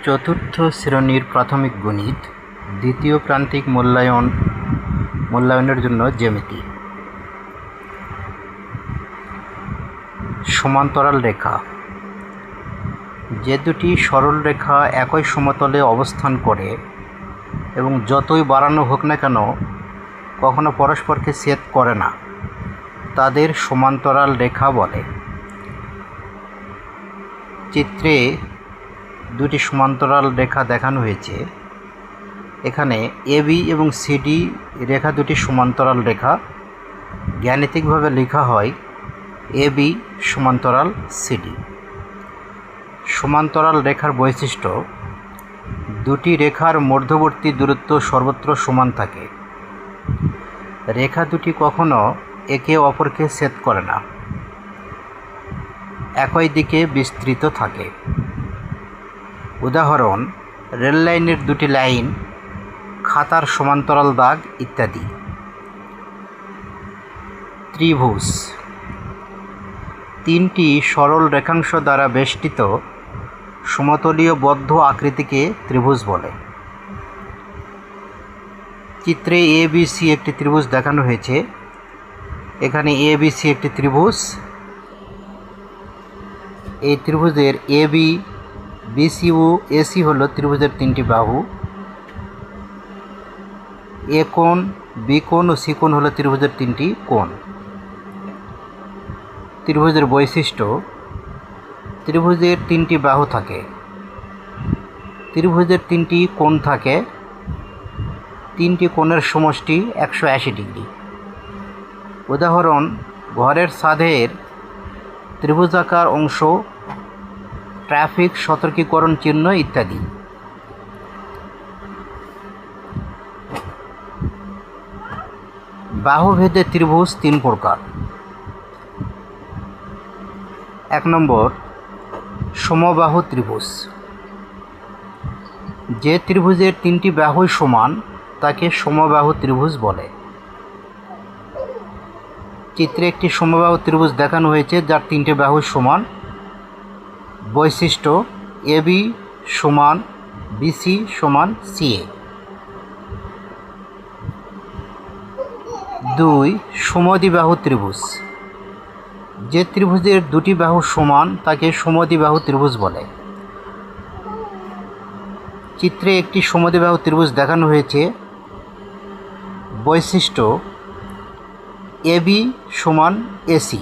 চতুর্থ শ্রেণীর প্রাথমিক গণিত দ্বিতীয় প্রান্তিক মূল্যায়নের জন্য জ্যামিতি। সমান্তরাল রেখা। যে দুটি সরল রেখা একই সমতলে অবস্থান করে এবং যতই বাড়ানো হোক না কেন কখনো পরস্পরকে ছেদ করে না, তাদের সমান্তরাল রেখা বলে। চিত্রে দুটি সমান্তরাল রেখা দেখানো হয়েছে। এখানে এবি এবং সিডি রেখা দুটি সমান্তরাল রেখা। গাণিতিকভাবে লেখা হয় এবি সমান্তরাল সিডি। সমান্তরাল রেখার বৈশিষ্ট্য: দুটি রেখার মধ্যবর্তী দূরত্ব সর্বত্র সমান থাকে। রেখা দুটি কখনো একে অপরকে ছেদ করে না, একই দিকে বিস্তৃত থাকে। উদাহরণ: রেল লাইনের দুটি লাইন, খাতার সমান্তরাল দাগ ইত্যাদি। ত্রিভুজ। তিনটি সরল রেখাংশ দ্বারা বেষ্টিত সমতলীয় বদ্ধ আকৃতিকে ত্রিভুজ বলে। চিত্রে এবিসি একটি ত্রিভুজ দেখানো হয়েছে। এখানে এবিসি একটি ত্রিভুজ। এই ত্রিভুজের এবি, বিসি ও এসি হল ত্রিভুজের তিনটি বাহু। এ কোণ, বি কোণ ও সি কোণ হল ত্রিভুজের তিনটি কোণ। ত্রিভুজের বৈশিষ্ট্য: ত্রিভুজের তিনটি বাহু থাকে, ত্রিভুজের তিনটি কোণ থাকে, তিনটি কোণের সমষ্টি 180 ডিগ্রি। উদাহরণ: ঘরের ছাদের ত্রিভুজাকার অংশ, ট্রাফিক সতর্কীকরণ চিহ্ন ইত্যাদি। বাহুভেদে ত্রিভুজ তিন প্রকার। 1 নম্বর, সমবাহু ত্রিভুজ। যে ত্রিভুজের তিনটি বাহুই সমান তাকে সমবাহু ত্রিভুজ বলে। চিত্রে একটি সমবাহু ত্রিভুজ দেখানো হয়েছে যার তিনটি বাহু সমান। বৈশিষ্ট্য: এবি সমান বিসি সমান সিএ। 2. সমদ্বিবাহু ত্রিভুজ। যে ত্রিভুজের দুটি বাহু সমান তাকে সমদ্বিবাহু ত্রিভুজ বলে। চিত্রে একটি সমদ্বিবাহু ত্রিভুজ দেখানো হয়েছে। বৈশিষ্ট্য: এবি সমান এসি।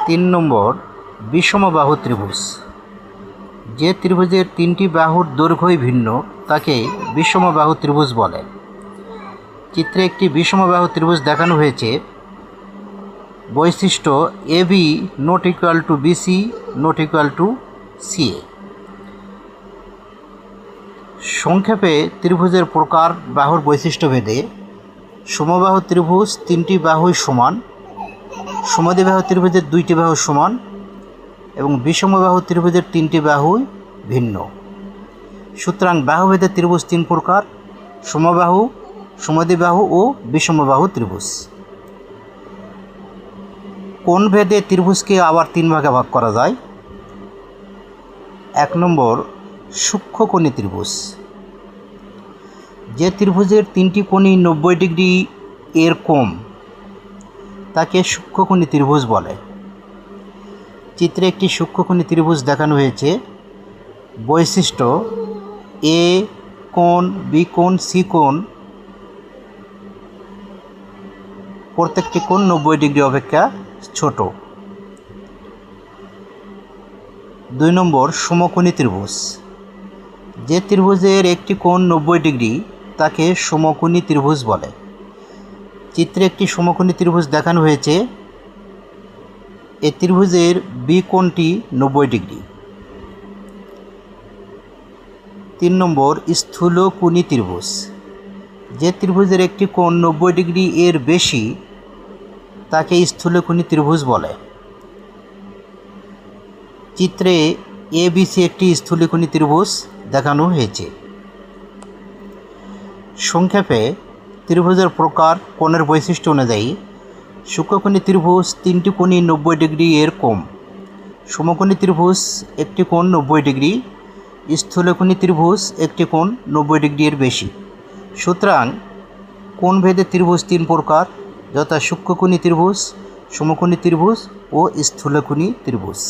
3 নম্বর, বিষমবাহু ত্রিভুজ। যে ত্রিভুজের তিনটি বাহুর দৈর্ঘ্যই ভিন্ন তাকে বিষমবাহু ত্রিভুজ বলে। চিত্রে একটি বিষমবাহু ত্রিভুজ দেখানো হয়েছে। বৈশিষ্ট্য: AB not equal to BC not equal to CA. সংক্ষেপে ত্রিভুজের প্রকার বাহুর বৈশিষ্ট্য ভেদে: সমবাহু ত্রিভুজ তিনটি বাহুই সমান, সমদ্বিবাহু ত্রিভুজের দুইটি বাহু সমান এবং বিষমবাহু ত্রিভুজের তিনটি বাহুই ভিন্ন। সুতরাং বাহুভেদে ত্রিভুজ তিন প্রকার: সমবাহু, সমদ্বিবাহু ও বিষমবাহু ত্রিভুজ। কোণভেদে ত্রিভুজকে আবার তিন ভাগে ভাগ করা যায়। 1 নম্বর, সূক্ষ্মকোণী ত্রিভুজ। যে ত্রিভুজের তিনটি কোণই 90 ডিগ্রি এর কম তাকে সূক্ষ্মকোণী ত্রিভুজ বলে। চিত্রে একটি সূক্ষ্মকোণী ত্রিভুজ দেখানো হয়েছে। বৈশিষ্ট্য: এ কোণ, বি কোণ, সি কোণ প্রত্যেকটি কোণ 90 ডিগ্রি অপেক্ষা ছোট। 2 নম্বর, সমকোণী ত্রিভুজ। যে ত্রিভুজের একটি কোণ 90 ডিগ্রি তাকে সমকোণী ত্রিভুজ বলে। চিত্রে একটি সমকোণী ত্রিভুজ দেখানো হয়েছে। এই ত্রিভুজের বি কোণটি 90 ডিগ্রি। 3 নম্বর, স্থূলকোণী ত্রিভুজ। যে ত্রিভুজের একটি কোণ 90 ডিগ্রি এর বেশি তাকে স্থূলকোণী ত্রিভুজ বলে। চিত্রে এবিসি একটি স্থূলকোণী ত্রিভুজ দেখানো হয়েছে। সংক্ষেপে ত্রিভুজের প্রকার কোণের বৈশিষ্ট্য অনুযায়ী: সূক্ষ্মকোণী ত্রিভুজ তিনটি কোণই 90 ডিগ্রি এর কম, সমকোণী ত্রিভুজ একটি কোণ 90 ডিগ্রি, স্থূলকোণী ত্রিভুজ একটি কোণ 90 ডিগ্রি এর বেশি। সুতরাং কোণভেদে ত্রিভুজ তিন প্রকার, যথা সূক্ষ্মকোণী ত্রিভুজ, সমকোণী ত্রিভুজ ও স্থূলকোণী ত্রিভুজ।